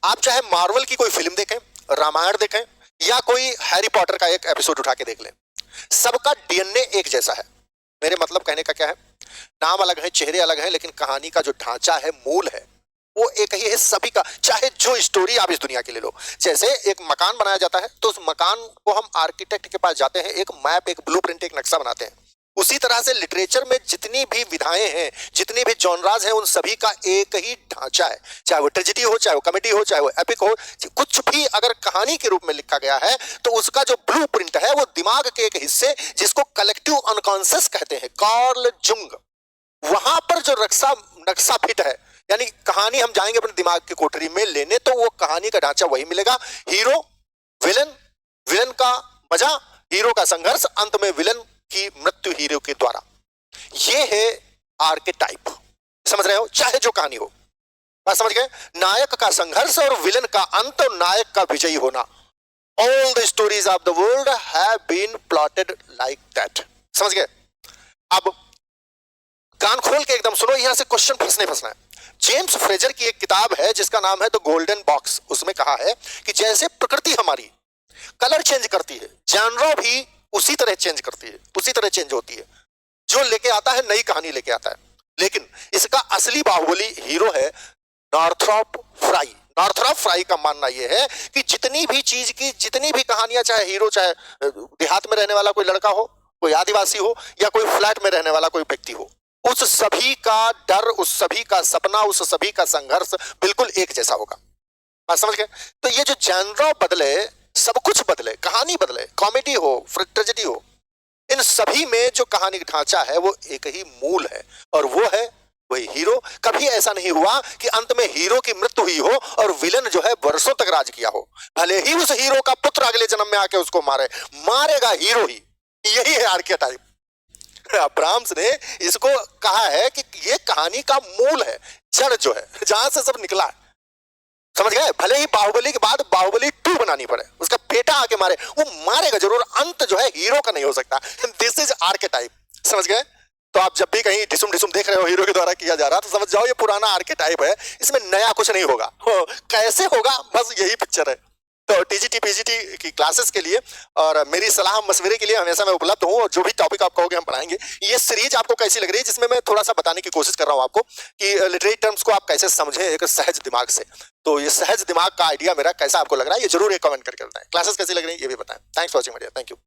आप चाहे मार्वल की कोई फिल्म देखें, रामायण देखें, या कोई हैरी पॉटर का एक एपिसोड उठा के देख लें, सबका डीएनए एक जैसा है। मेरे मतलब कहने का क्या है, नाम अलग है, चेहरे अलग हैं, लेकिन कहानी का जो ढांचा है, मूल है, वो एक ही है सभी का। चाहे जो स्टोरी आप इस दुनिया के ले लो, जैसे एक मकान बनाया जाता है तो उस मकान को हम आर्किटेक्ट के पास जाते हैं, एक मैप, एक ब्लूप्रिंट, एक नक्शा बनाते हैं। उसी तरह से लिटरेचर में जितनी भी विधाएं हैं, जितने भी जॉनराज हैं, उन सभी का एक ही ढांचा है। चाहे वो ट्रेजेडी हो, चाहे वो कॉमेडी हो, चाहे वो एपिक हो, कुछ भी अगर कहानी के रूप में लिखा गया है तो उसका जो ब्लूप्रिंट है वो दिमाग के एक हिस्से, जिसको कलेक्टिव अनकॉन्शियस कहते हैं, कार्ल जुंग, वहां पर जो नक्शा फिट है, यानी कहानी हम जाएंगे अपने दिमाग की कोठरी में लेने तो वो कहानी का ढांचा वही मिलेगा। हीरो, विलन, विलन का मजा, हीरो का संघर्ष, अंत में विलन की मृत्यु हीरो के द्वारा। ये है आर्केटाइप। समझ रहे हो? चाहे जो कहानी हो, बात समझ गए? नायक का संघर्ष और विलन का अंत और नायक का विजयी होना। All the stories of the world have been plotted like that. समझ गए? अब कान खोल के एकदम सुनो, यहां से क्वेश्चन फंसना है। जेम्स फ्रेजर की एक किताब है जिसका नाम है द गोल्डन बॉक्स। उसमें कहा है कि जैसे प्रकृति हमारी कलर चेंज करती है, जॉनरा भी उसी तरह चेंज करती है, उसी तरह चेंज होती है। जो लेके आता है नई कहानी लेके आता है, लेकिन इसका असली बाहुबली हीरो है नॉर्थरॉप फ्राई। नॉर्थरॉप फ्राई का मानना यह है कि जितनी भी चीज की, जितनी भी कहानियां, चाहे हीरो, चाहे देहात में रहने वाला कोई लड़का हो, कोई आदिवासी हो, या कोई फ्लैट में रहने वाला कोई व्यक्ति हो, उस सभी का डर, उस सभी का सपना, उस सभी का संघर्ष बिल्कुल एक जैसा होगा। बात समझ गए? तो ये जो जॉनरा बदले, सब कुछ बदले, कहानी बदले, कॉमेडी हो, ट्रेजेडी हो, इन सभी में जो कहानी का ढांचा है वो एक ही मूल है, और वो है वही हीरो। कभी ऐसा नहीं हुआ कि अंत में हीरो की मृत्यु हुई हो और विलन जो है वर्षों तक राज किया हो। भले ही उस हीरो का पुत्र अगले जन्म में आके उसको मारेगा हीरो ही। यही है आर्केटाइप। अब्राहम्स ने इसको कहा है कि ये कहानी का मूल है, जड़ जो है, जहां से सब निकला है। समझ गए? भले ही बाहुबली के बाद बाहुबली 2 बनानी पड़े, उसका बेटा आके मारे, वो मारेगा जरूर, अंत जो है हीरो का नहीं हो सकता। This is archetype. समझ गए? तो आप जब भी कहीं डिसुम डिसुम देख रहे हो हीरो के द्वारा किया जा रहा, तो समझ जाओ ये पुराना आर्केटाइप है, इसमें नया कुछ नहीं होगा। कैसे होगा, बस यही पिक्चर है। तो टीजीटी पीजीटी की क्लासेस के लिए और मेरी सलाह मशवरे के लिए हमेशा मैं उपलब्ध हूँ, और जो भी टॉपिक आप कहोगे हम पढ़ाएंगे। ये सीरीज आपको कैसी लग रही है, जिसमें मैं थोड़ा सा बताने की कोशिश कर रहा हूँ आपको कि लिटरेरी टर्म्स को आप कैसे समझें एक सहज दिमाग से। तो ये सहज दिमाग का आइडिया मेरा कैसा आपको लग रहा है, ये जरूर एक कमेंट करके बताएं। क्लासेस कैसी लग रही है ये भी बताएं। Thanks for watching video. Thank you.